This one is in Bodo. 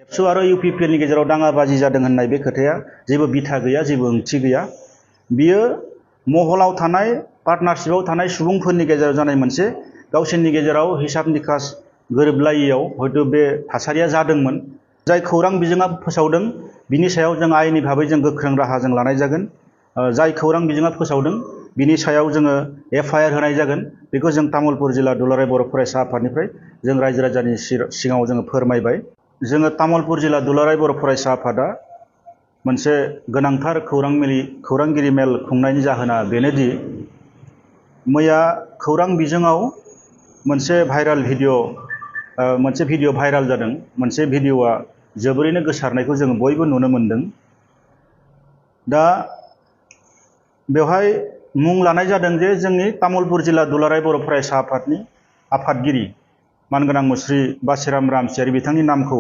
एबसु आरो इउपिपिएलनि गेजेराव दाङाबाजि जादों होननाय बे खोथाया जेबो बिथा गैया, जेबो ओंथि गैया। बियो महलाव थानाय पार्टनारशिपआव थानाय सुबुंफोरनि गेजेराव जानाय मोनसे गावसोरनि गेजेराव हिसाब निकास गोरोबलायैयाव हयथ' बे थासारिया जादोंमोन। जाय खौरां बिजोङा फोसावदों बिनि सायाव जों आयेननि भाबै जों गोख्रों राहा जों लानाय जागोन। जाय खौरां बिजोङा फोसावदों बिनि सायाव जोङो एफआइआर होनाय जागोन। बेखौ जों तामुलपुर जिल्ला दुलाराय बर' फरायसा आफादनिफ्राय जों रायजो राजानि सिगाङाव जोङो फोरमायबाय। जोङो तामुलपुर जिल्ला दुलाराय बर' फरायसा आफादा मोनसे गोनांथार खौरांगिरि मेल खुंनायनि जाहोना बेनोदि मैया खौरां बिजोङाव मोनसे भिडिअ भाइराल जादों। मोनसे भिडिअआ जोबोरैनो गोसारनायखौ जोङो बयबो नुनो मोन्दों। दा बेवहाय मुं लानाय जादों जे जोंनि तामुलपुर जिल्ला दुलाराय बर' फरायसा आफादनि आफादगिरि मानगोनां मुस्रि बासिराम रामसियारि बिथांनि नामखौ